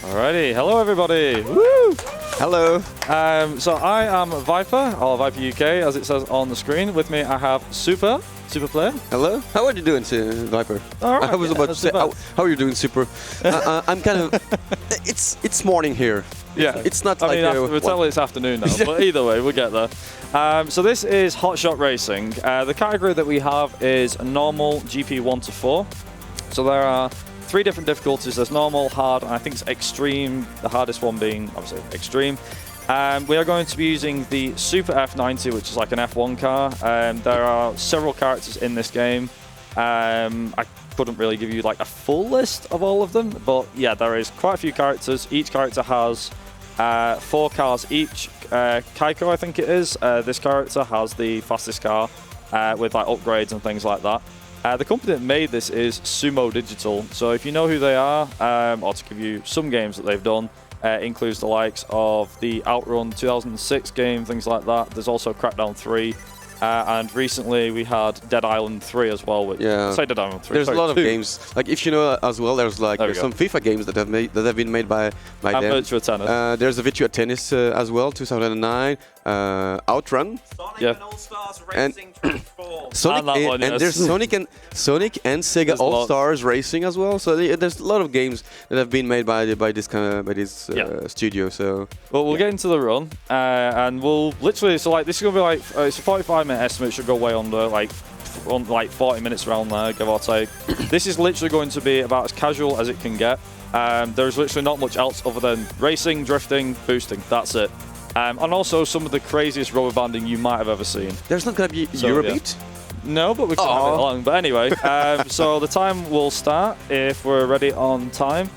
Alrighty, hello everybody. Woo! Hello. So I am Viper, or ViperUK, as it says on the screen. With me I have Super Player. Hello. How are you doing, Viper? All right, I was about to say, how are you doing, Super? I'm kind of. It's morning here. Yeah. It's not I like. mean, we're telling it's afternoon now, but either way, we'll get there. So this is Hotshot Racing. The category that we have is normal, GP 1 to 4. So there are 3 different difficulties. There's normal, hard, and I think it's extreme, the hardest one being obviously extreme. We are going to be using the Super F90, which is like an F1 car. There are several characters in this game. I couldn't really give you like a full list of all of them, but yeah, there is quite a few characters. Each character has 4 cars each. Kaiko, I think it is. This character has the fastest car with like upgrades and things like that. The company that made this is Sumo Digital, so if you know who they are, or to give you some games that they've done, includes the likes of the Outrun 2006 game, things like that. There's also Crackdown 3, and recently we had Dead Island 3 as well. Which, yeah. say Dead Island 3. There's sorry, a lot 2. of games. Like if you know as well, there's like some FIFA games that have been made by them. Virtua Tennis. There's a Virtua Tennis as well, 2009. Outrun. Sonic yeah. and All-Stars Racing 24. Sonic and there's Sonic and Sega All-Stars Racing as well. So there's a lot of games that have been made by this studio. So well, we'll get into the run, and we'll literally this is gonna be like it's a 45-minute estimate. Should go way under like 40 minutes around there, give or take. This is literally going to be about as casual as it can get. There's literally not much else other than racing, drifting, boosting. That's it. And also some of the craziest rubber banding you might have ever seen. There's not going to be Eurobeat? Yeah. No, but we can have it along. But anyway, so the time will start if we're ready on time.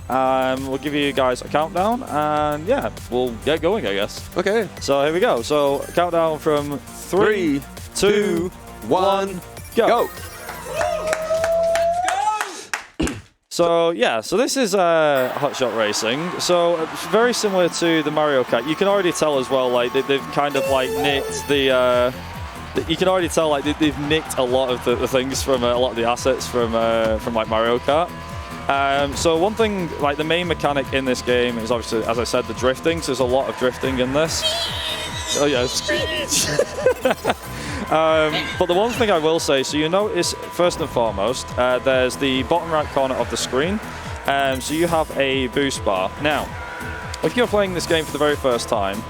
We'll give you guys a countdown, and yeah, we'll get going, I guess. Okay. So here we go. So countdown from 3, 2, 1, go. So yeah, so this is Hotshot Racing. So it's very similar to the Mario Kart. You can already tell as well, like they've kind of like nicked the. You can already tell like they've nicked a lot of the things from a lot of the assets from like Mario Kart. So one thing, like the main mechanic in this game is obviously, as I said, the drifting. So there's a lot of drifting in this. Oh yeah. But the one thing I will say, so you notice first and foremost, there's the bottom right corner of the screen. So you have a boost bar. Now, if you're playing this game for the very first time,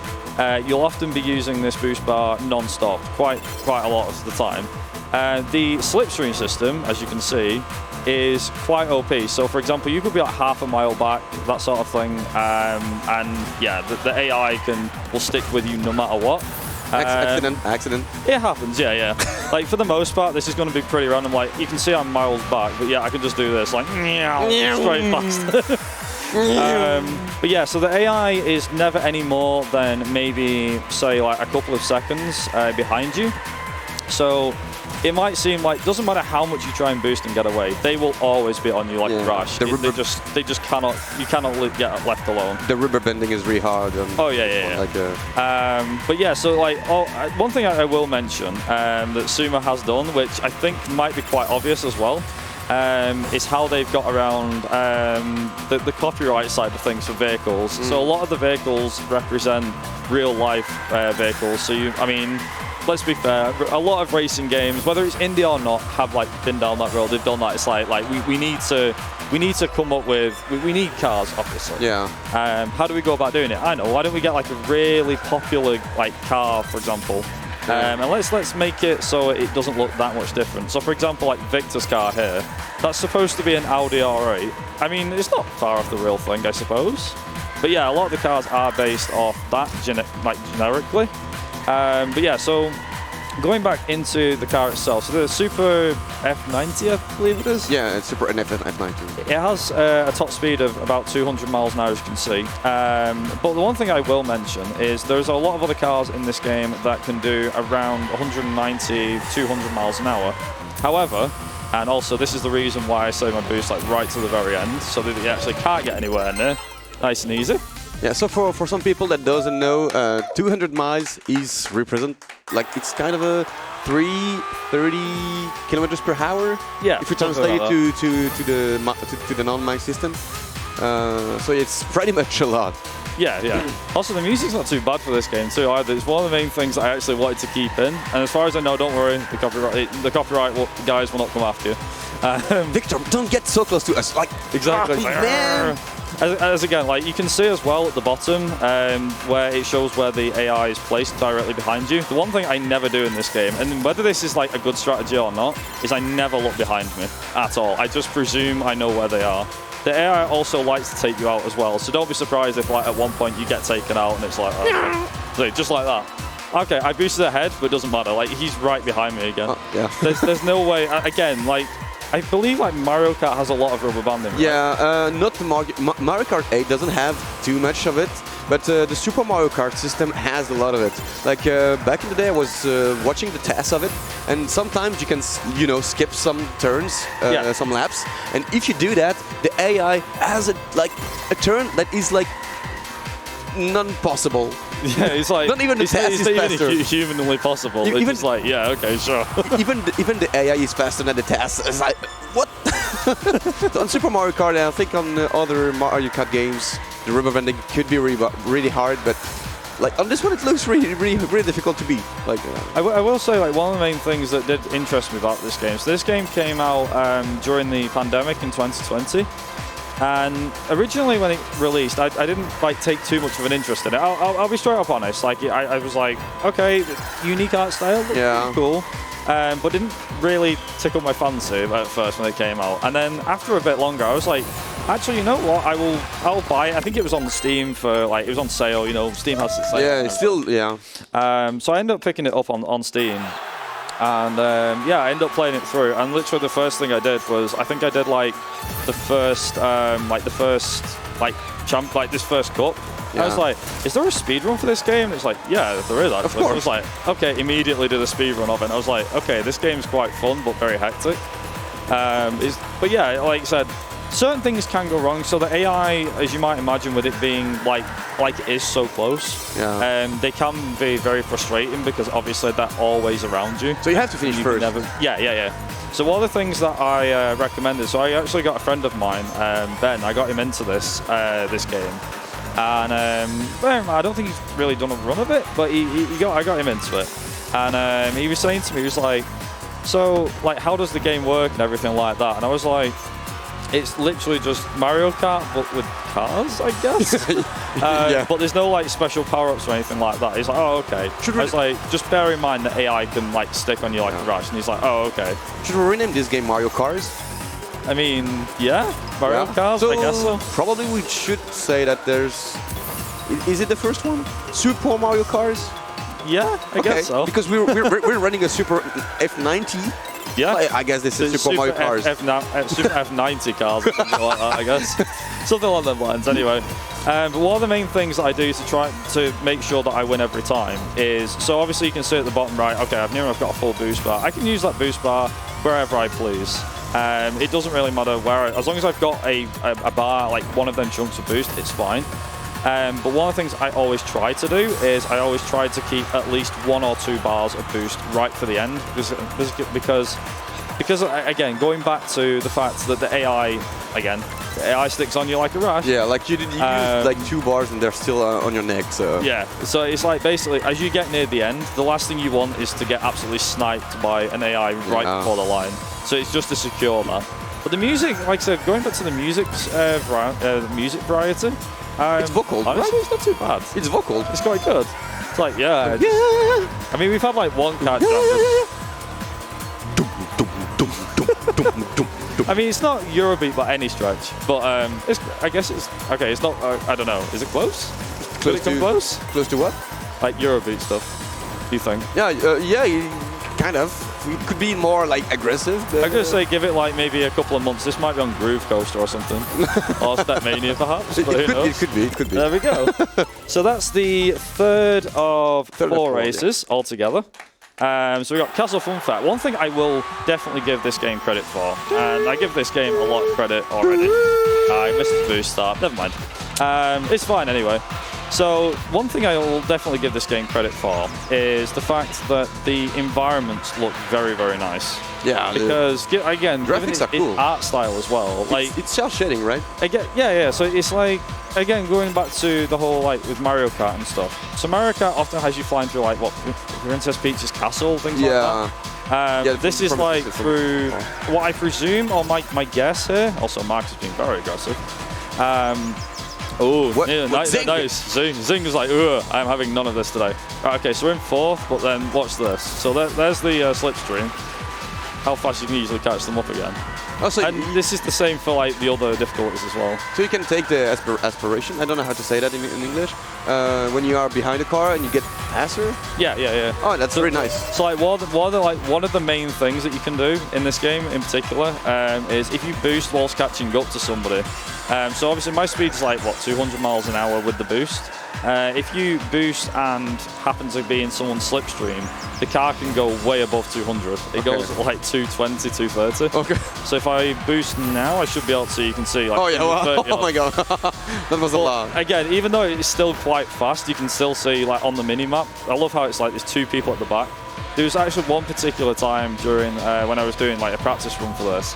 you'll often be using this boost bar non-stop, quite a lot of the time. The slipstream system, as you can see, is quite OP. So for example, you could be like half a mile back, that sort of thing, and yeah, the AI will stick with you no matter what. Accident. It happens, yeah. Like for the most part, this is going to be pretty random. Like you can see I'm miles back, but yeah, I can just do this, like straight past. But yeah, so the AI is never any more than maybe say like a couple of seconds behind you. So it might seem like, doesn't matter how much you try and boost and get away, they will always be on you like a crash. They just cannot, you cannot get left alone. The rubber bending is really hard. Oh yeah. Like, but yeah, so like one thing I will mention that Sumo has done, which I think might be quite obvious as well, is how they've got around the copyright side of things for vehicles. So a lot of the vehicles represent real life vehicles. So let's be fair, a lot of racing games, whether it's indie or not, have like been down that road. They've done that. It's like we need to come up with, we need cars, obviously. Yeah. How do we go about doing it? I know. Why don't we get like a really popular like car, for example, and let's make it so it doesn't look that much different. So for example, like Victor's car here, that's supposed to be an Audi R8. I mean, it's not far off the real thing, I suppose. But yeah, a lot of the cars are based off that generically. But yeah, so going back into the car itself, so the Super F90, I believe it is? Yeah, it's Super F90. It has a top speed of about 200 miles an hour, as you can see. But the one thing I will mention is there's a lot of other cars in this game that can do around 190, 200 miles an hour. However, and also this is the reason why I say my boost like right to the very end, so that you actually can't get anywhere near. Nice and easy. Yeah, so for some people that doesn't know, 200 miles is represent, like it's kind of a 330 kilometers per hour. Yeah. If you translate it to the non-mic system. So it's pretty much a lot. Yeah, yeah. Also, the music's not too bad for this game too either. It's one of the main things that I actually wanted to keep in. And as far as I know, don't worry, the copyright guys will not come after you. Victor, don't get so close to us. Like exactly. Man. As again, like you can see as well at the bottom where it shows where the AI is placed directly behind you. The one thing I never do in this game, and whether this is like a good strategy or not, is I never look behind me at all. I just presume I know where they are. The AI also likes to take you out as well, so don't be surprised if like at one point you get taken out and it's like, oh. So just like that. Okay, I boosted ahead, but it doesn't matter. Like he's right behind me again. Yeah. There's no way. Again, like I believe like Mario Kart has a lot of rubber banding. Right? Yeah, not the Mario Kart 8 doesn't have too much of it, but the Super Mario Kart system has a lot of it. Like back in the day, I was watching the tests of it, and sometimes you can, you know, skip some turns, some laps, and if you do that, the AI has a turn that is like non-possible. Yeah, it's like not even the test is faster. Even humanly possible. It's just like, yeah, okay, sure. even the AI is faster than the test. It's like, what? So on Super Mario Kart, I think on other Mario Kart games, the rubber banding could be really hard, but like on this one, it looks really difficult to beat. Like, I will say, like one of the main things that did interest me about this game. So this game came out during the pandemic in 2020. And originally when it released, I didn't like take too much of an interest in it. I'll be straight up honest. Like I was like, okay, unique art style, yeah, cool, but didn't really tickle my fancy at first when it came out. And then after a bit longer, I was like, actually, you know what? I'll buy it. I think it was on Steam for like it was on sale. You know, Steam has its sale. Yeah, it's still So I ended up picking it up on Steam. And yeah, I ended up playing it through, and literally the first thing I did was, I think I did like the first this first cup. Yeah. I was like, is there a speedrun for this game? And it's like, yeah, there is actually. I was like, okay, immediately did a speedrun of it. And I was like, okay, this game's quite fun but very hectic. But yeah, like I said, certain things can go wrong. So the AI, as you might imagine, with it being like it is so close, they can be very frustrating because obviously they're always around you. So you have to finish first. Yeah. So one of the things that I recommended, so I actually got a friend of mine, Ben. I got him into this game, and I don't think he's really done a run of it, but I got him into it, and he was saying to me, he was like, so like how does the game work and everything like that, and I was like, it's literally just Mario Kart, but with cars, I guess. But there's no like special power-ups or anything like that. He's like, oh, okay. I was like, just bear in mind that AI can like stick on you like a rash. And he's like, oh, okay. Should we rename this game Mario Cars? I mean, yeah, Mario Cars, I guess so. Probably we should say that there's... Is it the first one? Super Mario Cars? Yeah, I guess so. Because we're running a Super F90. Yeah, I guess this is Super Mario Cars. Super F90 cars, or something like that, I guess. Something along those lines, anyway. But one of the main things that I do to try to make sure that I win every time is, so obviously you can see at the bottom right, okay, I've got a full boost bar. I can use that boost bar wherever I please. It doesn't really matter where, as long as I've got a bar, like one of them chunks of boost, it's fine. But one of the things I always try to do is I always try to keep at least 1 or 2 bars of boost right for the end, because again, going back to the fact that the AI sticks on you like a rash. Yeah, like you use like 2 bars and they're still on your neck. So yeah, so it's like basically as you get near the end, the last thing you want is to get absolutely sniped by an AI right before the line. So it's just to secure that. But the music, like I said, going back to the music variety. It's vocal. Honestly, it's not too bad. It's vocal. It's quite good. It's like, yeah. I mean, we've had like one cat. I mean, it's not Eurobeat by any stretch, but I guess it's okay. It's not. I don't know. Is it close? Could it come close? Close to what? Like Eurobeat stuff. Do you think? Yeah, kind of. It could be more like aggressive. I'm gonna say give it like maybe a couple of months. This might be on Groove Coaster or something, or Step Mania perhaps. But it could be. There we go. So that's the third of 4 races altogether. So we got Castle Fun Fair. One thing I will definitely give this game credit for, and I give this game a lot of credit already. I missed the boost start. Never mind. It's fine anyway. So one thing I will definitely give this game credit for is the fact that the environments look very, very nice. Yeah. Because again, graphics are cool. art style as well. Like it's cel shading, right? Again, yeah. So it's like again going back to the whole like with Mario Kart and stuff. So Mario Kart often has you flying through like what Princess Peach's castle, things like that. This is like through what I presume, or my guess here. Also, Mark has been very aggressive. Oh, yeah, nice. Zing is like, I'm having none of this today. Right, okay, so we're in 4th, but then watch this. So there's the slipstream. How fast you can usually catch them up again. Oh, so and this is the same for like the other difficulties as well. So you can take the aspiration. I don't know how to say that in English. When you are behind a car and you get faster. Yeah. Oh, that's very nice. So like one of the main things that you can do in this game in particular is if you boost whilst catching up to somebody. So obviously my speed is like what 200 miles an hour with the boost. If you boost and happen to be in someone's slipstream, the car can go way above 200. It goes like 220, 230. Okay. So if I boost now, I should be able to, you can see like oh my god, that was a lot. Again, even though it's still quite fast, you can still see like on the mini-map. I love how it's like there's 2 people at the back. There was actually one particular time during when I was doing like a practice run for this,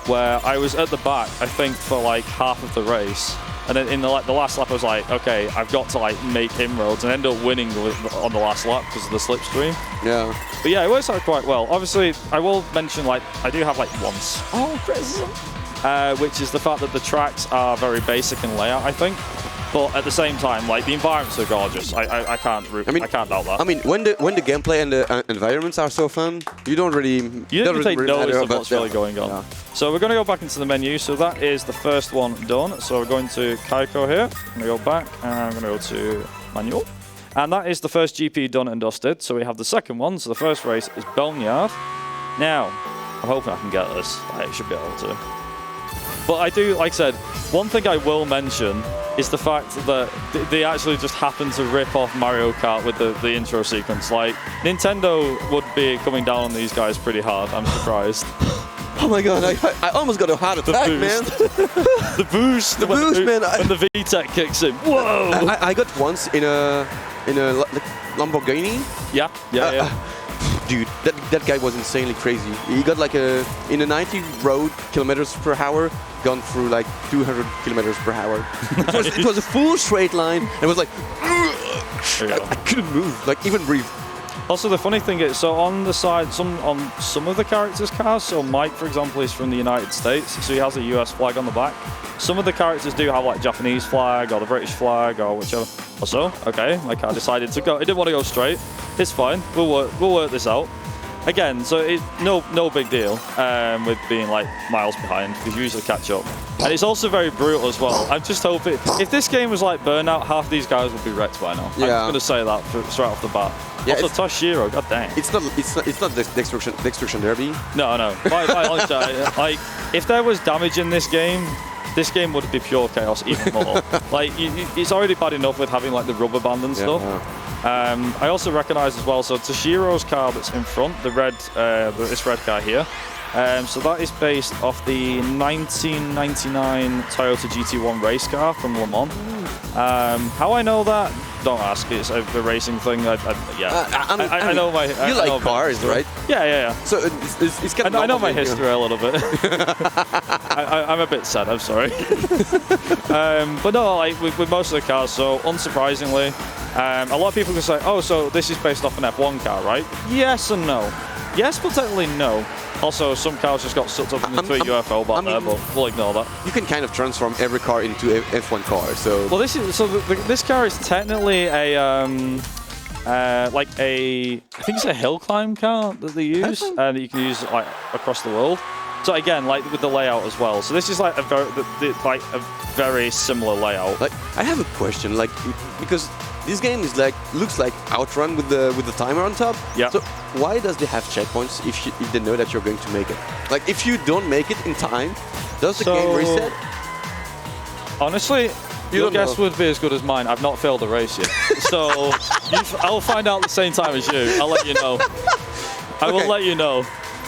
where I was at the back, I think for like half of the race. And then in the last lap, I was like, okay, I've got to like make inroads and end up winning on the last lap because of the slipstream. Yeah. But yeah, it works out quite well. Obviously, I will mention like I do have like one small criticism, which is the fact that the tracks are very basic in layout, I think. But at the same time, like the environments are gorgeous. I can't doubt that. I mean, when the gameplay and the environments are so fun, you don't really take notice of what's really going on. Yeah. So we're going to go back into the menu. So that is the first one done. So we're going to Kaiko here. I'm going to go back and I'm going to go to manual. And that is the first GP done and dusted. So we have the second one. So the first race is Boneyard. Now, I'm hoping I can get this. I should be able to. But I do, like I said, one thing I will mention is the fact that they actually just happen to rip off Mario Kart with the intro sequence. Like, Nintendo would be coming down on these guys pretty hard, I'm surprised. Oh my god, I almost got a heart attack, man. The boost, man. When the VTEC kicks in. Whoa! I got once in a Lamborghini. Yeah. Dude, that guy was insanely crazy. He got like in a 90 road kilometers per hour, gone through like 200 kilometers per hour. It was a full straight line. And it was like, I couldn't move, like even breathe. Also, the funny thing is, so on the side, on some of the characters' cars, so Mike, for example, is from the United States, so he has a US flag on the back. Some of the characters do have like Japanese flag or the British flag or whichever. Also, okay, my car decided to go. It didn't want to go straight. It's fine. We'll work this out. Again, so it's no big deal with being like miles behind because you usually catch up. And it's also very brutal as well. I'm just hoping if this game was like Burnout, half these guys would be wrecked by now. Yeah. I'm just gonna say that straight off the bat. Yeah, also, Toshiro, god dang. It's not Destruction Derby. No. Like if there was damage in this game would be pure chaos even more. Like it's already bad enough with having like the rubber band and stuff. Yeah. I also recognize as well. So Toshiro's car that's in front, this red car here. So that is based off the 1999 Toyota GT1 race car from Le Mans. How I know that? Don't ask. It's a racing thing. I know my. You like cars, right? Yeah. So it's kind of. I know my history a little bit. I'm a bit sad. I'm sorry. But no, like with most of the cars. So unsurprisingly, a lot of people can say, "Oh, so this is based off an F1 car, right?" Yes and no. Yes, but technically no. Also, some cars just got sucked up into a UFO back there, but we'll ignore that. You can kind of transform every car into a F1 car, so... Well, this car is technically a, I think it's a hill climb car that they use, that you can use like across the world. So again, like with the layout as well. So this is like a very similar layout. Like, I have a question, like, because this game is like looks like Outrun with the timer on top. Yeah. So why does they have checkpoints if they know that you're going to make it? Like if you don't make it in time, does the game reset? Honestly, your guess would be as good as mine. I've not failed a race yet, so I'll find out at the same time as you. I'll let you know. I will let you know.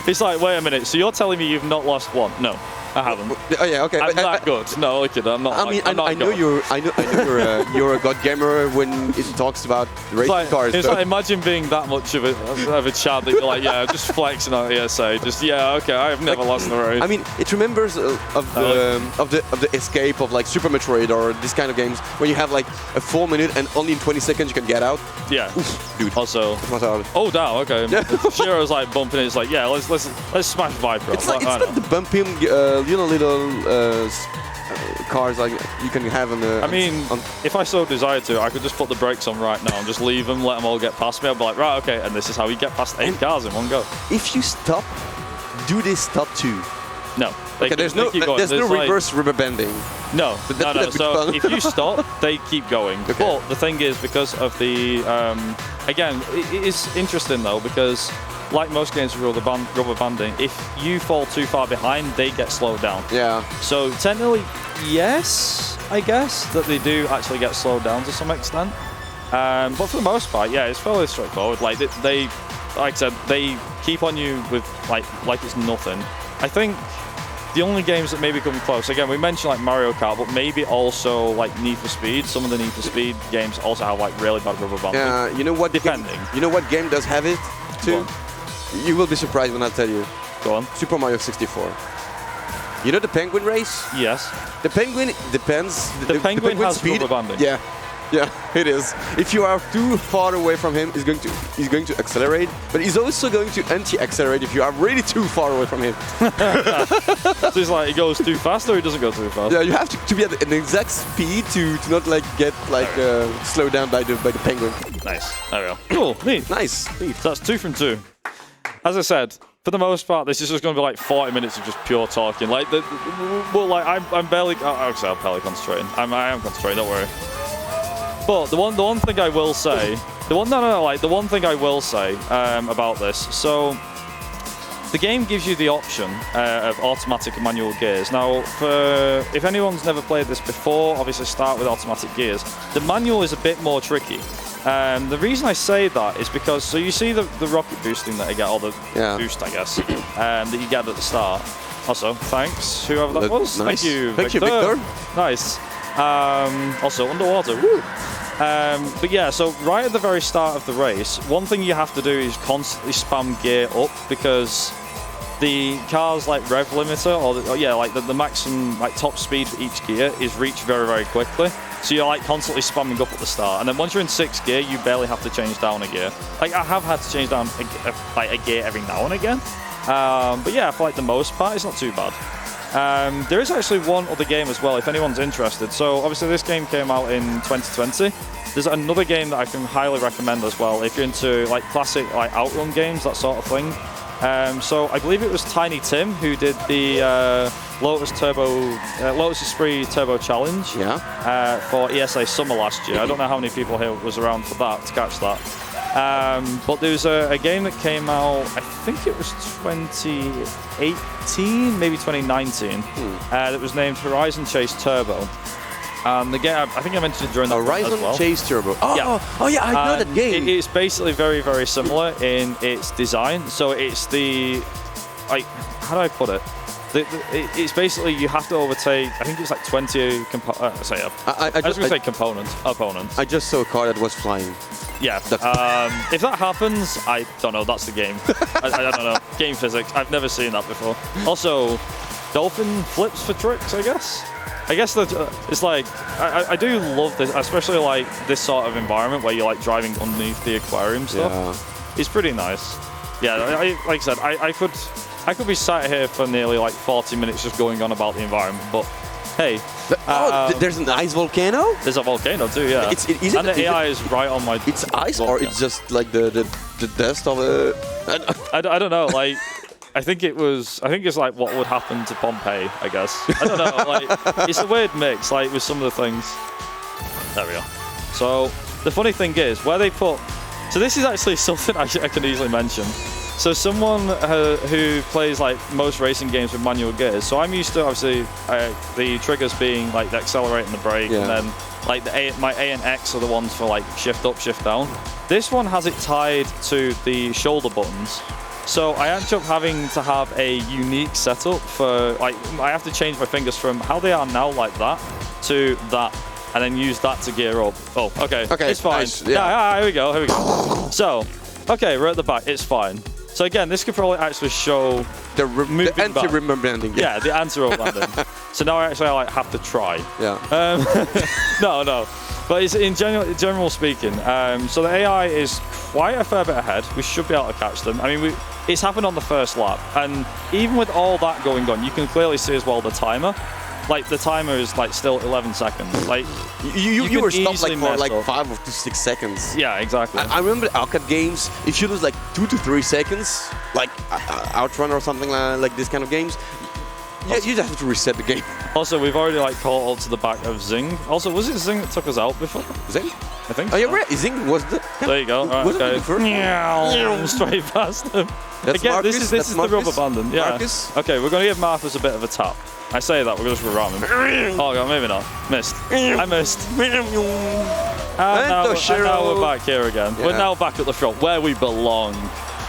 It's like, wait a minute. So you're telling me you've not lost one? No. I haven't. Oh yeah, okay. I'm that good. No, look at that. I'm not. I mean, I'm not I know God. you're a god gamer when it talks about racing cars. It's so. like imagine being that much of a chad that you're like, yeah, just flexing on ESA. Just yeah, okay, I've never lost the race. I mean, it remembers of the escape of like Super Metroid or this kind of games where you have like a 4 minute and only in 20 seconds you can get out. Yeah. Oof, dude. Also. That's not hard. Oh, damn. Okay. Shiro's like bumping it. It's like, yeah, let's smash Viper. It's like the bumping, little cars like you can have on the. I mean, if I so desired to, I could just put the brakes on right now and just leave them, let them all get past me. I'd be like, right, okay, and this is how you get past 8 cars in one go. If you stop, do they stop too? No. Okay, there's no reverse rubber banding. No, no. So fun. if you stop, they keep going. Okay. But the thing is, because of the, again, it is interesting though, because like most games with rubber banding, if you fall too far behind, they get slowed down. Yeah. So technically, yes, I guess, that they do actually get slowed down to some extent. But for the most part, yeah, it's fairly straightforward. Like they like I said, they keep on you with like it's nothing. I think the only games that maybe come close, again, we mentioned like Mario Kart, but maybe also like Need for Speed. Some of the Need for Speed games also have like really bad rubber banding. Yeah, you know what? Depending. You know what game does have it too? You will be surprised when I tell you. Go on. Super Mario 64. You know the penguin race? Yes. The penguin depends. The penguin has speed, rubber banding. Yeah. Yeah, it is. If you are too far away from him, he's going to accelerate, but he's also going to anti-accelerate if you are really too far away from him. So it's like he goes too fast or he doesn't go too fast? Yeah, you have to be at an exact speed to not like get like slowed down by the penguin. Nice. There we go. Cool. Neat. Nice. Neat. So that's 2 from 2. As I said, for the most part, this is just going to be like 40 minutes of just pure talking. Like, I'm barely. Actually, I'm barely concentrating. I am concentrating. Don't worry. But the one thing I will say, the one thing I will say about this. So the game gives you the option of automatic and manual gears. Now, if anyone's never played this before, obviously start with automatic gears. The manual is a bit more tricky. The reason I say that is because, so you see the rocket boosting that I get, or the boost, I guess, that you get at the start. Also, thanks, whoever that was. Nice. Thank you, Thank you, Victor. Nice. Also, underwater. Woo! But yeah, so right at the very start of the race, one thing you have to do is constantly spam gear up, because the car's like rev limiter, or the maximum like top speed for each gear is reached very, very quickly. So you're like constantly spamming up at the start, and then once you're in 6th gear, you barely have to change down a gear. Like I have had to change down a gear every now and again, but yeah, for like the most part, it's not too bad. There is actually one other game as well, if anyone's interested. So obviously this game came out in 2020. There's another game that I can highly recommend as well, if you're into like classic like outrun games, that sort of thing. So I believe it was Tiny Tim who did the Lotus Esprit Turbo Challenge for ESA Summer last year. I don't know how many people here was around for that, to catch that. But there was a game that came out, I think it was 2018, maybe 2019, that was named Horizon Chase Turbo. The game, I think I mentioned it during the Horizon as well. Chase Turbo. Oh yeah, I know that game. It's basically very, very similar in its design. So it's how do I put it? It's basically you have to overtake. I think it's like 20 opponents. I just saw a car that was flying. Yeah. If that happens, I don't know. That's the game. I don't know. Game physics. I've never seen that before. Also, dolphin flips for tricks, I guess. I guess that it's like I do love this, especially like this sort of environment where you're like driving underneath the aquarium stuff. Yeah. It's pretty nice. Yeah, like I said, I could be sat here for nearly like 40 minutes just going on about the environment, but hey. There's an ice volcano? There's a volcano too, yeah. And the AI is right on my... It's ice or it's just like the dust of a... I don't know, like... I think it's like what would happen to Pompeii, I guess. I don't know, like, it's a weird mix, like, with some of the things. There we go. So, the funny thing is, where they put... So this is actually something I can easily mention. So someone who plays, like, most racing games with manual gears, so I'm used to, obviously, the triggers being, like, the accelerate and the brake, and then, like, my A and X are the ones for, like, shift up, shift down. This one has it tied to the shoulder buttons. So I ended up having to have a unique setup for, like, I have to change my fingers from how they are now, like that, to that, and then use that to gear up. Oh, okay. Okay, it's fine. nice, yeah. Here we go, here we go. So, okay, we're at the back, it's fine. So again, this could probably actually show The anti-remember landing. Yeah, the anti-rope landing. So now I actually like have to try. Yeah. No. But it's in general speaking, so the AI is quite a fair bit ahead. We should be able to catch them. I mean, it's happened on the first lap, and even with all that going on, you can clearly see as well the timer. Like the timer is like still 11 seconds. Like you were stopped like for like up. 5 to 6 seconds. Yeah, exactly. I remember the arcade games. If you lose like 2 to 3 seconds, like Outrun or something like this kind of games, yeah, you just have to reset the game. Also, we've already like caught up to the back of Zing. Also, was it Zing that took us out before? Zing? I think. Oh, you're so. right. Zing was the. There you go. Right, was okay. it the first? Meow. Straight past him. That's Again, Marcus. this That's is the rubber banding. Yeah. Marcus. Okay, we're gonna give Marcus a bit of a tap. I say that, we're just around him. Oh god, maybe not. Missed. I missed. And now we're back here again. Yeah. We're now back at the front, where we belong.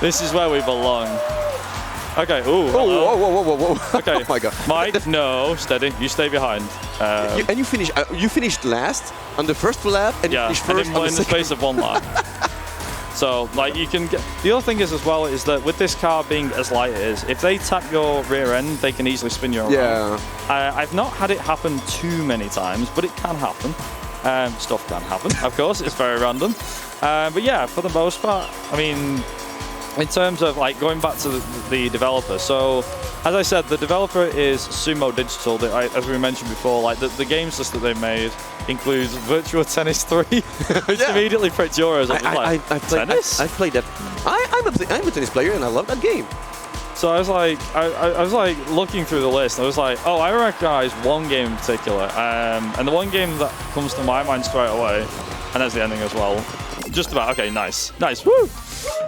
This is where we belong. Okay, ooh. Whoa. Okay. Oh my god. Mike, no, steady. You stay behind. You finished last on the first lap, and Yeah, you finished and first in on the the second. space of 1 lap. So, like, you can get... The other thing is, as well, is that with this car being as light as it is, if they tap your rear end, they can easily spin you around. Yeah. I've not had it happen too many times, but it can happen. Stuff can happen, of course. It's very random. But yeah, for the most part, I mean, in terms of, like, going back to the developer, so... As I said, the developer is Sumo Digital. As we mentioned before, like the games list that they made includes Virtua Tennis 3, which Yeah. immediately pricked your ears. I played, tennis? I played that. I'm a tennis player, and I love that game. So I was like, I was like looking through the list. And I was like, oh, I recognize one game in particular, and the one game that comes to my mind straight away, and that's the ending as well. Just about. Okay, nice, woo.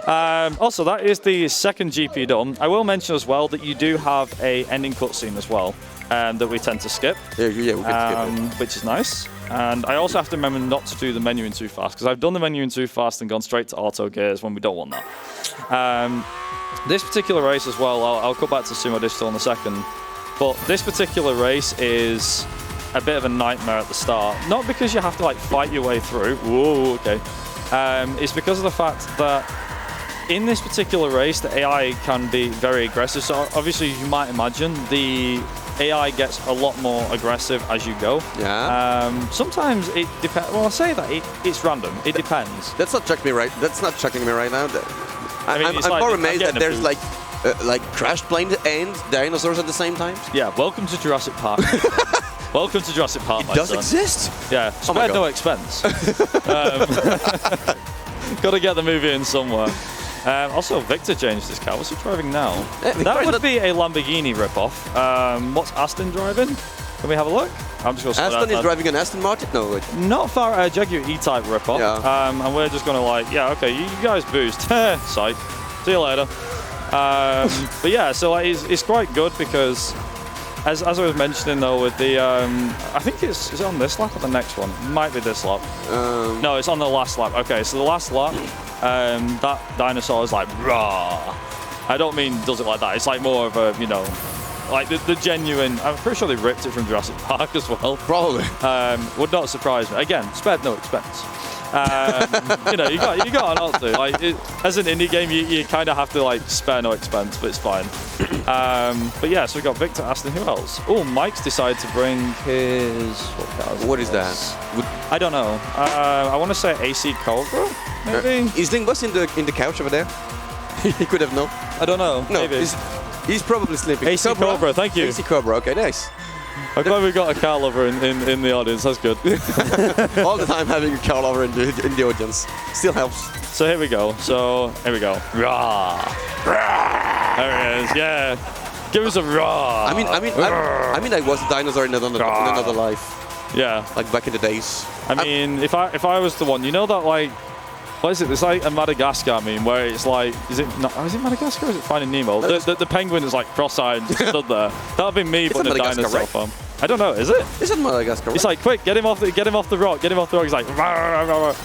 Also, that is the second GP done. I will mention as well that you do have a ending cutscene as well that we tend to skip, Yeah, we can skip it. which is nice. And I also have to remember not to do the menuing too fast, because I've done the menuing too fast and gone straight to auto gears when we don't want that. This particular race as well, I'll come back to Sumo Digital in a second, but this particular race is a bit of a nightmare at the start. Not because you have to like fight your way through. Whoa, okay. It's because of the fact that in this particular race, the AI can be very aggressive. So obviously, you might imagine, the AI gets a lot more aggressive as you go. Yeah. Sometimes it depends. Well, I'll say that it's random. It depends. That's not shocking me right. That's not shocking me right now. I mean, I'm it's like more I'm amazed that getting a there's boost. like crash planes and dinosaurs at the same time. Yeah. Welcome to Jurassic Park. Welcome to Jurassic Park, It my does son. exist. Yeah. Oh my Spared no God. expense. Got to get the movie in somewhere. Also, Victor changed his car. What's he driving now? That would be a Lamborghini ripoff. What's Aston driving? Can we have a look? I'm just going to Aston is driving an Aston Martin? No, wait. Not far, Jaguar E-Type ripoff. Yeah. And we're just going to like, yeah, okay, you guys boost. Psych. See you later. But yeah, so like, it's quite good because, as I was mentioning though, with the, I think is it on this lap or the next one? It might be this lap. No, it's on the last lap. Okay, so the last lap, that dinosaur is like, rah. I don't mean does it like that. It's like more of a, you know, like the genuine. I'm pretty sure they ripped it from Jurassic Park as well. Probably. Would not surprise me. Again, spared no expense. You know, you got not to. Like, as an indie game, you kind of have to like spare no expense, but it's fine. But yeah, so we got Victor, Aston. Who else? Oh, Mike's decided to bring his. What is that? I don't know. I want to say AC Cobra, maybe. Is Lingbus in the couch over there? He could have known. I don't know. No, maybe. he's probably sleeping. AC Cobra, thank you. AC Cobra, okay, nice. I'm glad we got a car lover in the audience. That's good. All the time having a car over in the audience still helps. So here we go. Rah. There it is. Yeah. Give us a raw. I mean, I was a dinosaur in another life, Yeah. like back in the days. I mean, if I was the one, you know that like, what is it? It's like a Madagascar meme where it's like, is it Madagascar or is it Finding Nemo? The penguin is like cross-eyed and just stood there. That'd be me, but in a Madagascar, dinosaur right? form. I don't know. Is it? Is it Madagascar? It's like, quick, get him off the rock. Get him off the rock. He's like, rah, rah, rah, rah.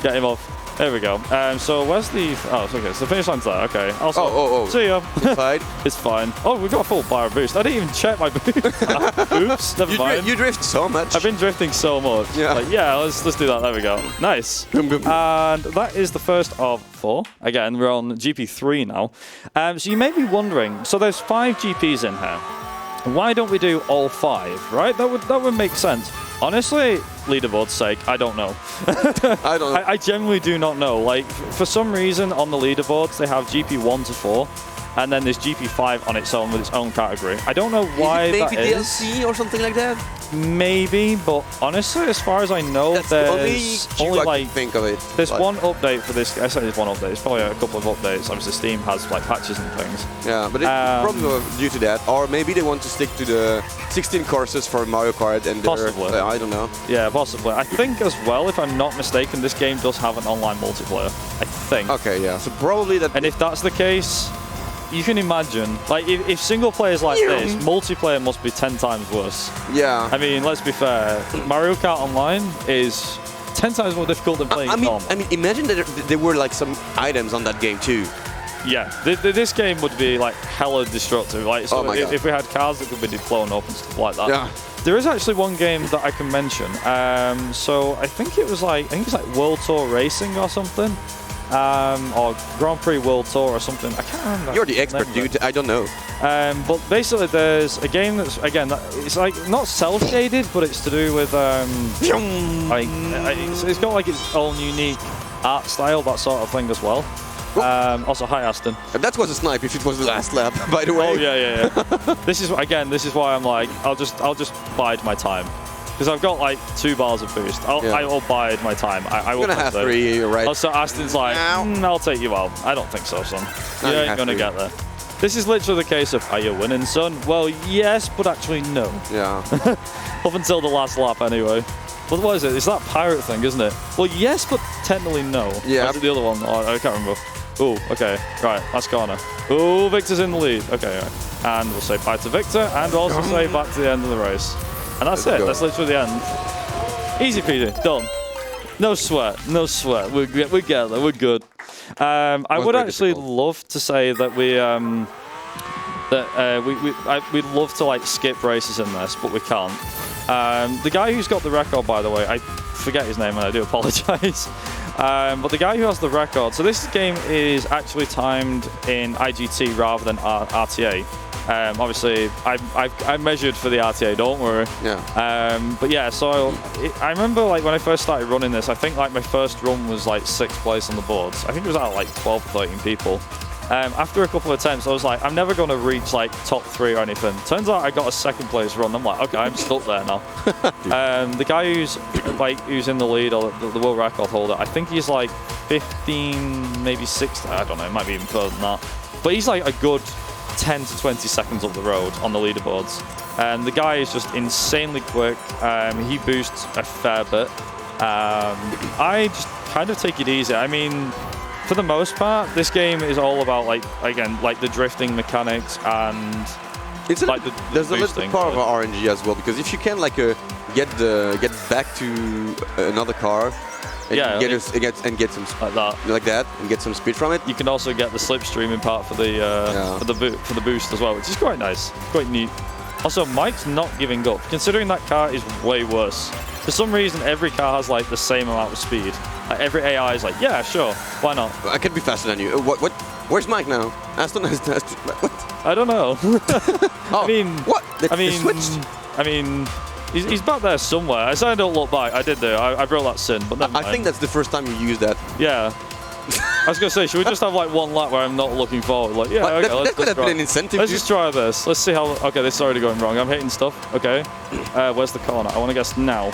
Get him off. There we go. So where's the... Oh, okay, so the finish line's there. Okay. Also, Oh. see ya. Inside. It's fine. Oh, we've got a full bar boost. I didn't even check my boost. Oops, never mind. You drift so much. I've been drifting so much. Yeah. Like, yeah, let's do that. There we go. Nice. Boom, boom. And that is the first of 4. Again, we're on GP3 now. So you may be wondering, so there's 5 GPs in here. Why don't we do all 5, right? That would make sense. Honestly, leaderboard's sake, I don't know. I don't know. I genuinely do not know. Like, for some reason on the leaderboards, they have GP 1 to 4. And then there's GP5 on its own with its own category. I don't know why that maybe is. DLC or something like that? Maybe, but honestly, as far as I know, That's there's only like think of it. there's like, one update for this. I said there's one update. It's probably a couple of updates. Obviously, Steam has like patches and things. Yeah, but it's probably due to that, or maybe they want to stick to the 16 courses for Mario Kart and Possibly. I don't know. Yeah, possibly. I think as well, if I'm not mistaken, this game does have an online multiplayer. I think. Okay, yeah. So probably that. And if that's the case, you can imagine, like, if single player is like this, multiplayer must be 10 times worse. Yeah. I mean, let's be fair. Mario Kart Online is 10 times more difficult than playing normal. I mean, imagine that there were like some items on that game too. Yeah, this game would be like hella destructive. Like, so Oh my God. if we had cars that could be blown up and stuff like that. Yeah. There is actually one game that I can mention. So I think it's like World Tour Racing or something. Or Grand Prix World Tour or something. I can't remember. You're the expert, name of it. dude. I don't know. But basically, there's a game that's it's like not self-shaded, but it's to do with like it's got like its own unique art style, that sort of thing as well. Also, hi Aston. And that was a snipe if it was the last lap, by the way. Oh yeah. This is why I'm like I'll just bide my time. Because I've got like 2 bars of boost. I will bide my time. I will. You're gonna have 3, right? Also, Aston's like, I'll take you out. I don't think so, son. No, You you ain't have gonna to. get there. This is literally the case of, are you winning, son? Well, yes, but actually no. Yeah. Up until the last lap, anyway. But what is it? It's that pirate thing, isn't it? Well, yes, but technically no. Yeah. That's the other one. Oh, I can't remember. Oh, okay. Right, last corner. Oh, Victor's in the lead. Okay, right. And we'll say bye to Victor, and also say back to the end of the race. And that's Let's it. go. That's literally the end. Easy peasy, done. No sweat, no sweat. We're get there, we're good. I would actually love to say that we'd love to like skip races in this, but we can't. The guy who's got the record, by the way, I forget his name and I do apologize. But the guy who has the record, so this game is actually timed in IGT rather than RTA. Obviously, I measured for the RTA, don't worry. Yeah. But yeah, so I remember like when I first started running this, I think like my first run was like 6th place on the boards. I think it was out of like 12 or 13 people. After a couple of attempts, I was like, I'm never going to reach like top 3 or anything. Turns out I got a 2nd place run. I'm like, okay, I'm stuck there now. The guy who's in the lead or the world record holder, I think he's like 15, maybe 16. I don't know, it might be even further than that. But he's like a good 10 to 20 seconds up the road on the leaderboards. And the guy is just insanely quick. He boosts a fair bit. I just kind of take it easy. I mean, for the most part, this game is all about like the drifting mechanics and It's like there's a little boosting, part of but- RNG as well, because if you can like get back to another car and Yeah, get some like that. like that and get some speed from it. You can also get the slipstreaming part for the boost as well, which is quite nice, quite neat. Also, Mike's not giving up, considering that car is way worse. For some reason, every car has like the same amount of speed. Like, every AI is like, yeah, sure, why not? I can be faster than you. What? Where's Mike now? Aston has. What? I don't know. Oh, I mean, what? They I switched. mean, he's back there somewhere. I said I don't look back. I did do. I broke that sin, but never I mind. think that's the first time you used that. Yeah. I was gonna say, should we just have like one lap where I'm not looking forward? Like, yeah, okay, that could have been an incentive. Let's just try this. Let's see how. Okay, this is already going wrong. I'm hitting stuff. Okay. Where's the corner? I want to guess now.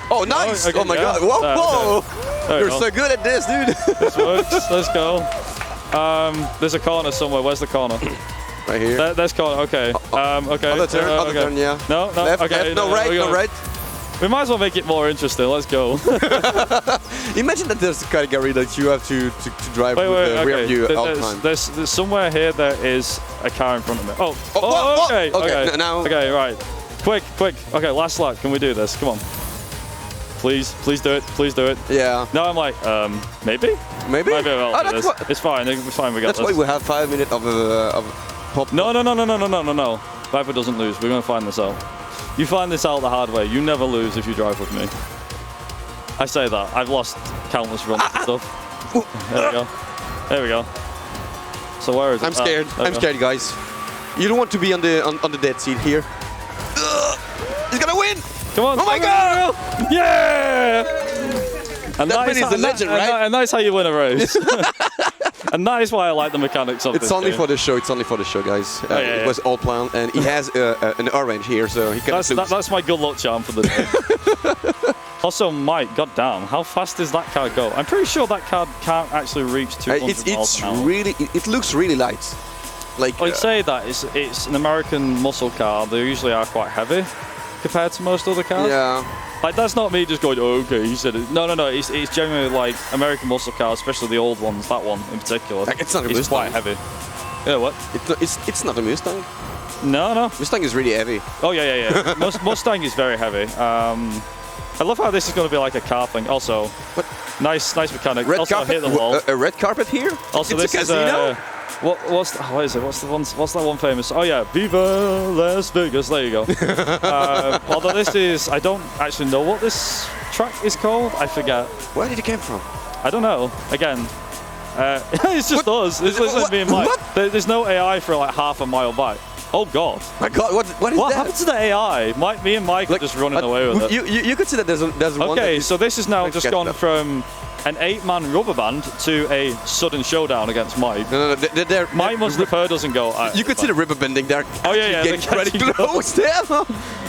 Oh, nice! okay, Oh my yeah. God! Whoa! Okay. There we You're go. so good at this, dude. This works. Let's go. There's a corner somewhere. Where's the corner? Right here. There's corner. Okay. Okay. Other turn. Other okay. turn. Yeah. No. Left. Okay. Left. No right. we No got- right. We might as well make it more interesting. Let's go. Imagine that there's a category that you have to drive with the rear view all the time. There's somewhere here there is a car in front of me. whoa, okay. okay, now- Okay, right. Quick. Okay, last lap. Can we do this? Come on. please do it, please do it. Yeah. Now I'm like, maybe? Maybe? Maybe I'll Oh, do that's this. It's fine, we got That's this. why we have 5 minutes of pop. No. Viper doesn't lose. We're going to find this out. You find this out the hard way. You never lose if you drive with me. I say that. I've lost countless runs and stuff. There we go. There we go. So where is it? I'm scared. I'm scared, guys. You don't want to be on the dead seat here. He's gonna win! Come on. Oh my god! Yeah! And That man is a legend, right? And that's how you win a race. And that is why I like the mechanics of this It's only game. for the show. It's only for the show, guys. yeah. It was all planned, and he has an orange here, so he can. That's my good luck charm for the day. Also, Mike, goddamn, how fast does that car go? I'm pretty sure that car can't actually reach 200 miles an hour. Really, it looks really light. Like I'd say that it's an American muscle car. They usually are quite heavy compared to most other cars. Yeah. Like, that's not me just going, oh, okay, he said it. No. It's genuinely like American muscle cars, especially the old ones. That one in particular. Like, it's not a It's Mustang. quite heavy. Yeah, what? It's not a Mustang. No. Mustang is really heavy. Oh, yeah. Mustang is very heavy. I love how this is going to be like a car thing. Also, nice mechanic. Red also, carpet. hit the wall. A red carpet here. Also, it's this a casino. is what is it? What's that one famous? Oh yeah, Viva Las Vegas. There you go. Although this is, I don't actually know what this track is called. I forget. Where did it come from? I don't know. Again, it's just us. It's just me and Mike. There's no AI for like half a mile back. Oh god. My god, what is What that? happened to the AI? Me and Mike are just running away with it. You could see that there's one. Okay, so this is now Let's just get gone that. from an 8-man rubber band to a sudden showdown against Mike. No, they're Mike must have heard us and go. You could see the ribbon bending there. Oh yeah, Getting they're pretty catching close there.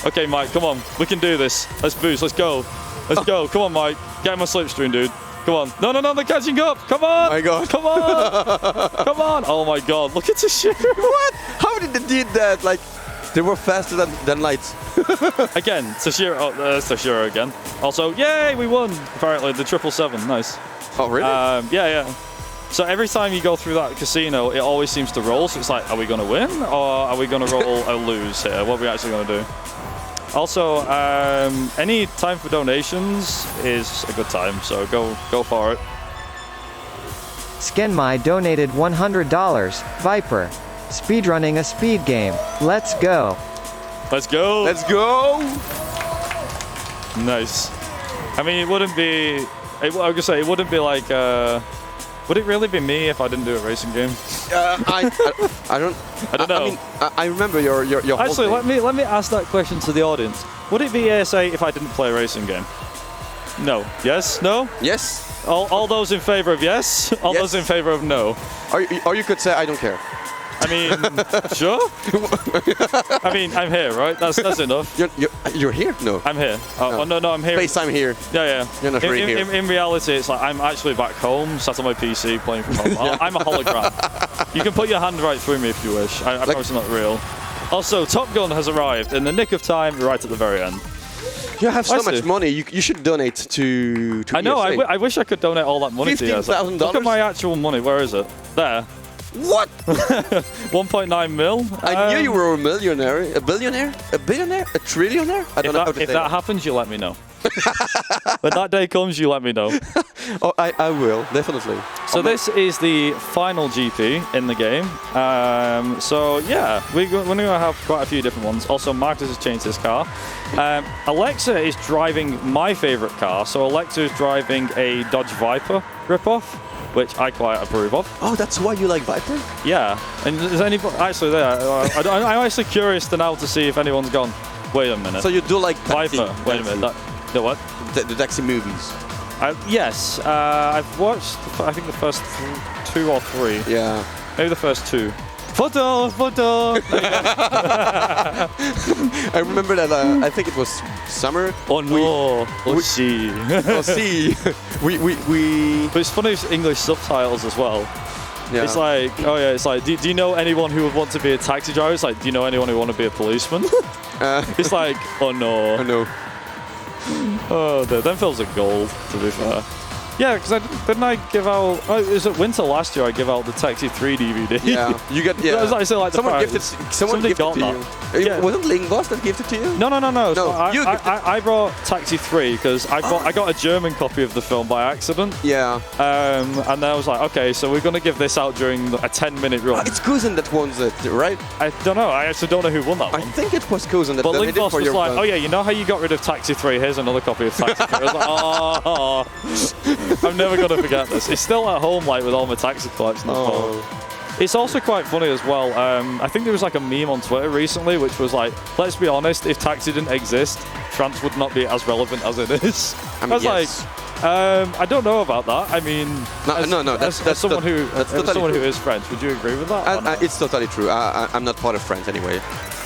Okay, Mike, come on. We can do this. Let's boost. Let's go. Let's go. Come on, Mike. Get in my slipstream, dude. Come on. No, they're catching up. Come on. My god. Come on. Come on. Oh my god. Look at this shit. What? How did they do that? Like, they were faster than lights. Again, Toshiro. Oh, there's Toshiro again. Also, yay, we won. Apparently, the 777. Nice. Oh, really? Yeah. So every time you go through that casino, it always seems to roll. So it's like, are we going to win or are we going to roll a lose here? What are we actually going to do? Also, any time for donations is a good time, so go for it. Skenmy donated $100. Viper. Speedrunning a speed game. Let's go. Let's go. Let's go. Nice. I mean, it wouldn't be. I was gonna say it wouldn't be like. Would it really be me if I didn't do a racing game? I don't. I don't know. I mean, I remember your whole Actually, thing. let me ask that question to the audience. Would it be ASA if I didn't play a racing game? No. Yes. No. Yes. All those in favor of yes. All Yes. those in favor of no. Or you could say I don't care. I mean, sure. I mean, I'm here, right? That's enough. You're here? No. I'm here. Oh, no, I'm here. FaceTime here. Yeah. You're not really here. In reality, it's like I'm actually back home, sat on my PC playing from home. I'm a hologram. You can put your hand right through me if you wish. I promise it's not real. Also, Top Gun has arrived in the nick of time, right at the very end. You have so I see. much money. You should donate to I know. ESA. I wish I could donate all that money to you. $15,000? Look at my actual money. Where is it? There. What? 1.9 mil. I knew you were a millionaire. A billionaire? A billionaire? A trillionaire? I don't know how to If say that happens, you let me know. When that day comes, you let me know. Oh, I will, definitely. So this is the final GP in the game. So yeah, we're going to have quite a few different ones. Also, Marcus has changed his car. Alexa is driving my favorite car. So Alexa is driving a Dodge Viper ripoff, which I quite approve of. Oh, that's why you like Viper? Yeah, and is anybody actually there? I'm actually curious to now to see if anyone's gone. Wait a minute. So you do like Viper. taxi, Wait a minute. The what? The taxi movies. Yes, I've watched. I think the first 2 or 3. Yeah. Maybe the first 2. Photo. I remember that. I think it was summer. Oh no. See. Oh, see. we. But it's funny with English subtitles as well. Yeah. It's like, oh yeah, it's like, do you know anyone who would want to be a taxi driver? It's like, do you know anyone who would want to be a policeman? It's like, oh no. Oh no. Oh, them films are gold, to be fair. Yeah, because didn't I give out? Oh, it was at winter last year. I give out the Taxi 3 DVD. Yeah, you got. Yeah, That was actually like the someone prize. gifted. Someone Somebody gifted got to that. you. Yeah. Wasn't Lingboss that gifted to you? No. So you I brought Taxi 3 because I got a German copy of the film by accident. Yeah. And then I was like, okay, so we're gonna give this out during a 10-minute run. It's Cousin that won it, right? I don't know. I actually don't know who won that I one. think it was Cousin that But done it Lingboss for was your like, friend. oh yeah, you know how you got rid of Taxi 3? Here's another copy of Taxi 3. I was like, oh, I'm never gonna forget this. It's still at home, like with all my Taxi collection. It's also quite funny as well. I think there was like a meme on Twitter recently, which was like, let's be honest, if Taxi didn't exist, France would not be as relevant as it is. I was like, I don't know about that. I mean, as someone who is French, would you agree with that? It's totally true. I'm not part of France anyway.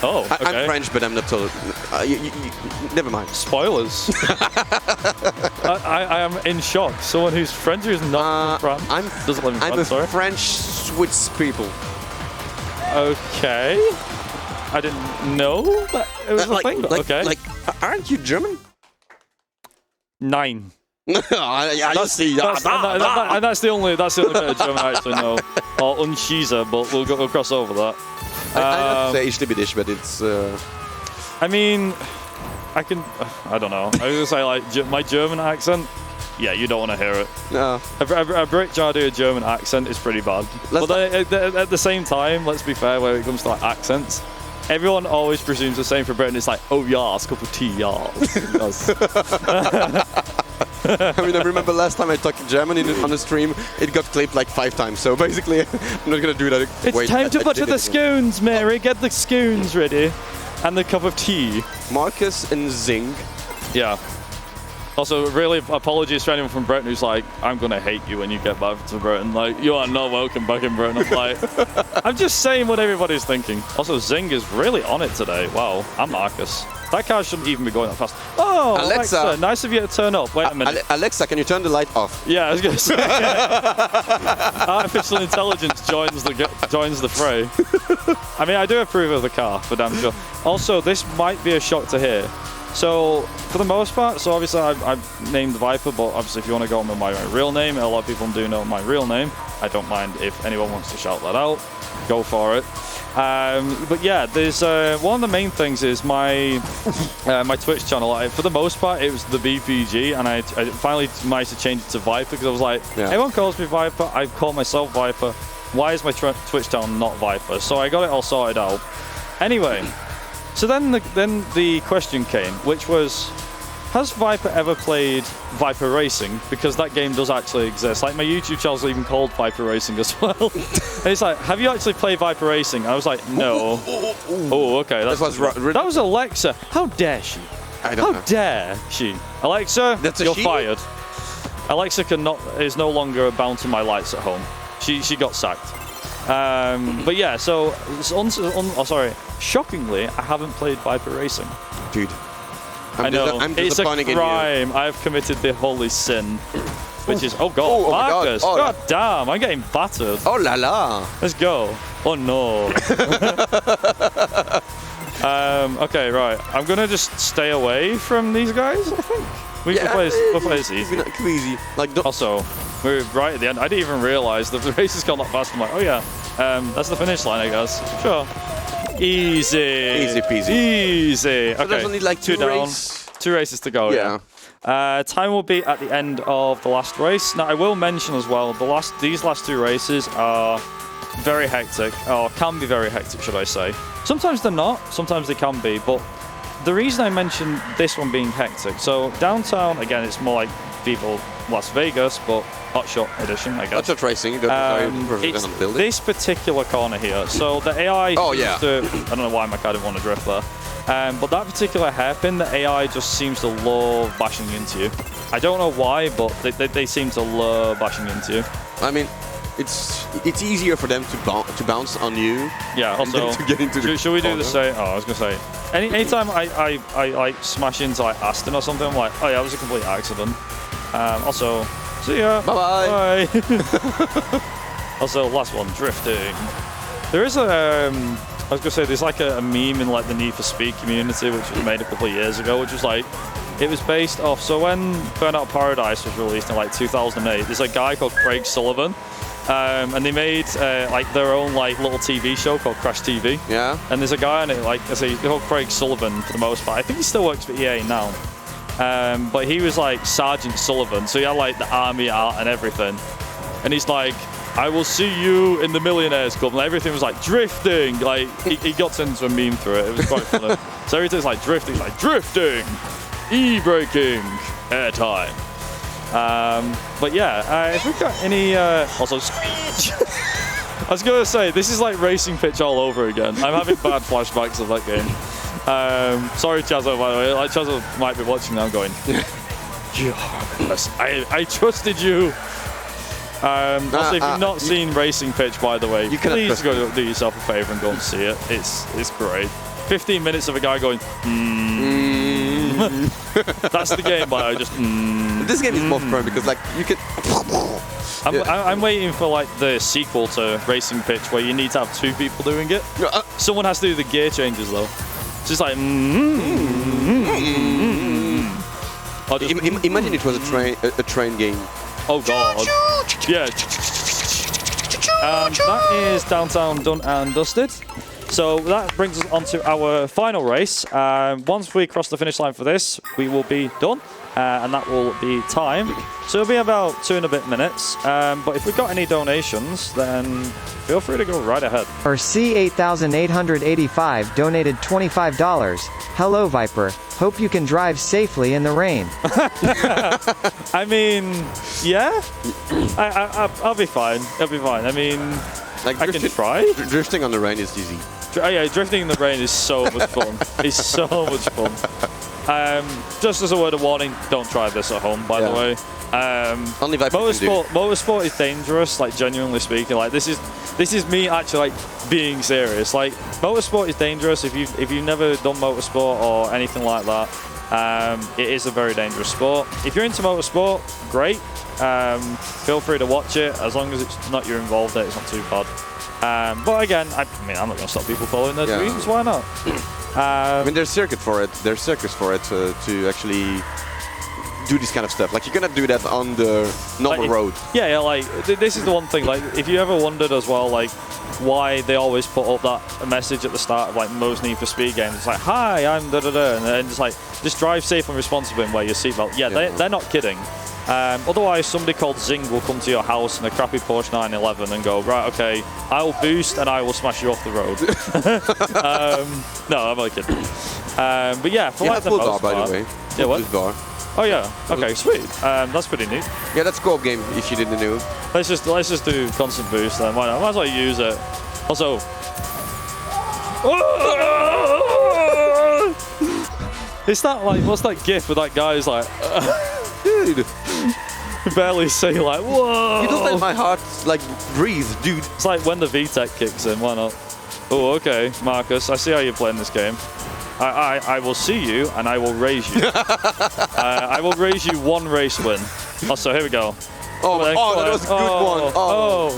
Oh, okay. I'm French, but I'm not totally. Never mind. Spoilers. I am in shock. Someone who's French who's not from France doesn't live in France. I'm a French Swiss people. Okay. I didn't know that it was a thing. But okay. Like, aren't you German? 9. I see. And that's the only bit of German I actually know. Or Unschieße, but we'll cross over that. I have to say Ischlibidisch, but it's. I mean, I don't know. I was gonna say like my German accent. Yeah, you don't want to hear it. No. A Brit Jardia German accent is pretty bad. But at the same time, let's be fair, when it comes to like accents, everyone always presumes the same for Britain. It's like, oh yeah, it's a cup of tea, yeah. I mean, I remember last time I talked German on the stream, it got clipped like 5 times. So basically, I'm not gonna do that. It's time to butter the scones, Mary. Get the scones ready, and the cup of tea. Marcus and Zing. Yeah. Also, really, apologies to anyone from Britain who's like, I'm gonna hate you when you get back to Britain. Like, you are not welcome back in Britain. I'm like, I'm just saying what everybody's thinking. Also, Zing is really on it today. Wow, I'm Marcus. That car shouldn't even be going that fast. Oh, Alexa, nice of you to turn up. Wait a minute. Alexa, can you turn the light off? Yeah, I was going to say. Artificial intelligence joins the fray. I mean, I do approve of the car, for damn sure. Also, this might be a shock to hear. So, for the most part, so obviously I've named Viper, but obviously if you want to go on with my real name, a lot of people do know my real name. I don't mind if anyone wants to shout that out. Go for it. But yeah, there's one of the main things is my my Twitch channel. For the most part, it was the BPG, and I finally managed to change it to Viper because I was like, everyone calls me Viper. I call myself Viper. Why is my Twitch channel not Viper? So I got it all sorted out. Anyway, so then the question came, which was, has Viper ever played Viper Racing? Because that game does actually exist. Like, my YouTube channel's even called Viper Racing as well. And it's like, have you actually played Viper Racing? I was like, no. Oh, okay. That was Alexa. How dare she? How dare she? Alexa, you're fired. Alexa is no longer bound to my lights at home. She got sacked. But yeah, so shockingly, I haven't played Viper Racing. Dude. I know, it's a crime. I've committed the holy sin, which is, oh god, Marcus, god damn, I'm getting battered. Oh la la. Let's go. Oh no. Okay, right. I'm gonna just stay away from these guys, I think. We'll play this easy. Easy. Like, also, we're right at the end. I didn't even realize that the race has gone that fast. I'm like, oh yeah, that's the finish line, I guess. Sure. Easy. Easy peasy. Easy. Okay. There's only like 2 down. 2 races to go. Yeah. Time will be at the end of the last race. Now, I will mention as well, these last 2 races are very hectic, or can be very hectic, should I say. Sometimes they're not, sometimes they can be, but the reason I mentioned this one being hectic, so downtown, again, it's more like people Las Vegas, but Hotshot edition, I guess. Hotshot Racing, it's this particular corner here. So the AI I don't know why my car didn't want to drift there. But that particular hairpin, the AI just seems to love bashing into you. I don't know why, but they seem to love bashing into you. I mean, it's easier for them to bounce on you. Yeah. Also, to get into the should we do the same? Oh, I was gonna say. Anytime I like smash into like Aston or something, I'm like, oh yeah, that was a complete accident. Also, see ya. Bye bye. Also, last one, drifting. There is I was gonna say there's like a meme in like the Need for Speed community, which was made a couple of years ago, which was like, It was based off, so when Burnout Paradise was released in like 2008, there's a guy called Craig Sullivan, and they made like their own like little TV show called Crash TV. Yeah. And there's a guy on it, like I say, he's called Craig Sullivan for the most part. I think he still works for EA now. But he was like Sergeant Sullivan, so he had like the army art and everything. And he's like, I will see you in the Millionaires Club. And everything was like drifting. Like he got into a meme through it. It was quite funny. So everything's like drifting. He's like drifting, e-braking, airtime. But yeah, if we've got any also I was gonna say this is like Racing Pitch all over again. I'm having bad flashbacks of that game. Sorry, Chazzo, by the way. Like Chazzo might be watching now, going, yes, I trusted you. Also, if you've not seen Racing Pitch, by the way, please go do yourself a favor and go and see it. It's great. 15 minutes of a guy going, That's the game, but I just. This game is more fun because like you can. I'm waiting for like the sequel to Racing Pitch where you need to have 2 people doing it. Someone has to do the gear changes though. It's just like. Imagine it was a train game. Oh god. Yeah. That is Downtown done and dusted. So that brings us on to our final race. Once we cross the finish line for this, we will be done. And that will be time. So it'll be about 2 and a bit minutes. But if we've got any donations, then feel free to go right ahead. Or C8885 donated $25. Hello, Viper. Hope you can drive safely in the rain. I mean, yeah. I'll be fine. I'll be fine. I mean, like I can try. Drifting on the rain is easy. Yeah, drifting in the rain is so much fun. It's so much fun. Just as a word of warning, don't try this at home, by the way. Only Viper motorsport is dangerous, like genuinely speaking. Like this is me actually like being serious. Like motorsport is dangerous if you've never done motorsport or anything like that. It is a very dangerous sport. If you're into motorsport, great. Feel free to watch it as long as it's not you're involved in it. It's not too bad. But again, I mean, I'm not going to stop people following their dreams. Why not? I mean, there's circuits for it to actually do this kind of stuff. Like, you cannot do that on the normal road. Yeah, like, this is the one thing. Like, if you ever wondered as well, like, why they always put up that message at the start of, like, most Need for Speed games. It's like, hi, I'm da-da-da. And then it's like, just drive safe and responsible and wear your seatbelt. Yeah, they're not kidding. Otherwise, somebody called Zing will come to your house in a crappy Porsche 911 and go, right, okay, I'll boost and I will smash you off the road. No, I'm not kidding. But yeah, for like the most part, by the way. Yeah, what? Bar. Oh yeah. Okay, sweet. That's pretty neat. Yeah, that's co-op game if you didn't know. Let's just do constant boost then. Why not? Might as well use it. Also. It's that like what's that gif with that guy who's like. Dude. Barely say like, whoa! You don't let my heart like breathe, dude. It's like when the VTEC kicks in, why not? Oh, okay, Marcus, I see how you're playing this game. I will see you and I will raise you. I will raise you 1 race win. Oh, so here we go. Oh, that was a good one. Oh.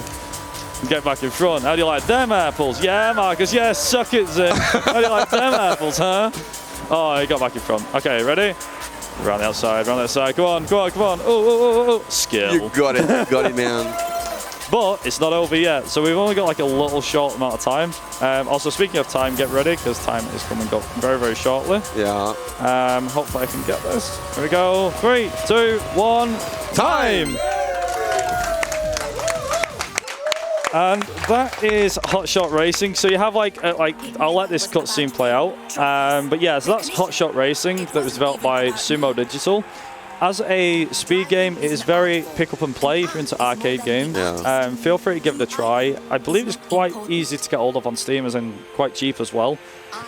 Get back in front. How do you like them apples? Yeah, Marcus, yeah, suck it, Zim. How do you like them apples, huh? Oh, he got back in front. Okay, ready? Around the outside, Come on. Oh. Skill. You got it, man. But it's not over yet, so we've only got like a little short amount of time. Also, speaking of time, get ready, because time is coming up very, very shortly. Yeah. Hopefully I can get this. Here we go. 3, 2, 1, time! And that is Hotshot Racing. So you have like I'll let this cutscene play out. But yeah, so that's Hotshot Racing that was developed by Sumo Digital. As a speed game, it is very pick up and play if you're into arcade games. Yeah. Feel free to give it a try. I believe it's quite easy to get hold of on Steam, as in quite cheap as well.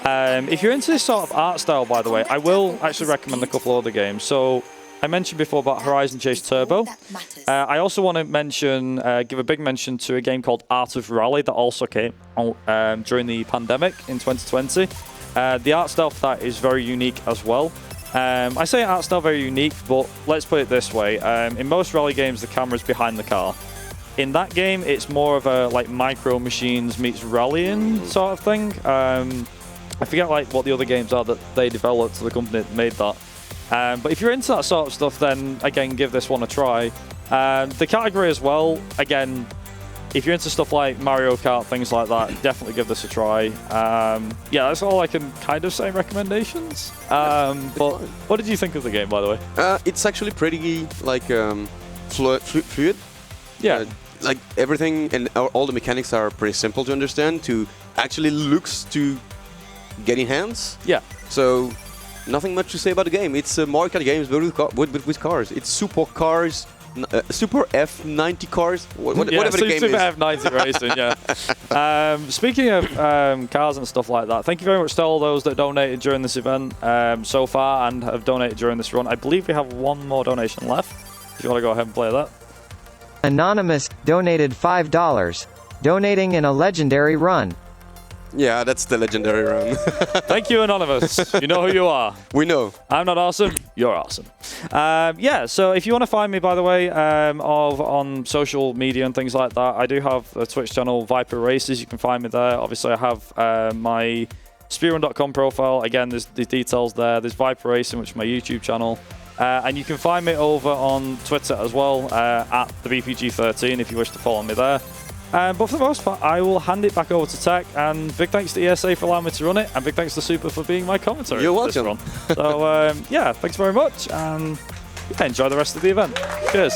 If you're into this sort of art style, by the way, I will actually recommend a couple of other games. So I mentioned before about Horizon Chase Turbo. I also want to mention, give a big mention to a game called Art of Rally that also came during the pandemic in 2020. The art style for that is very unique as well. I say art style very unique, but let's put it this way. In most rally games, the camera's behind the car. In that game, it's more of a like Micro Machines meets rallying sort of thing. I forget like what the other games are that they developed, the company that made that. But if you're into that sort of stuff, then again, give this one a try. The category as well, again, if you're into stuff like Mario Kart, things like that, definitely give this a try. Yeah, that's all I can kind of say in recommendations. But what did you think of the game, by the way? It's actually pretty like fluid. Yeah. Like everything and all the mechanics are pretty simple to understand. To actually looks to getting hands. Yeah. So nothing much to say about the game. It's a Mario Kart games with cars. It's super cars. Super F90 cars, whatever the game Super is. F90 racing, yeah. Speaking of cars and stuff like that, thank you very much to all those that donated during this event so far and have donated during this run. I believe we have one more donation left. If you want to go ahead and play that. Anonymous donated $5, donating in a legendary run. Yeah, that's the legendary run. Thank you, Anonymous. You know who you are. We know. I'm not awesome. You're awesome. Yeah, so if you want to find me, by the way, on social media and things like that, I do have a Twitch channel, Viper Races. You can find me there. Obviously, I have my Speedrun.com profile. Again, there's the details there. There's Viper Racing, which is my YouTube channel. And you can find me over on Twitter as well, at the BPG13 if you wish to follow me there. But for the most part, I will hand it back over to Tech, and big thanks to ESA for allowing me to run it, and big thanks to Super for being my commentator. You're for welcome. This run. So, yeah, thanks very much, and enjoy the rest of the event. Cheers.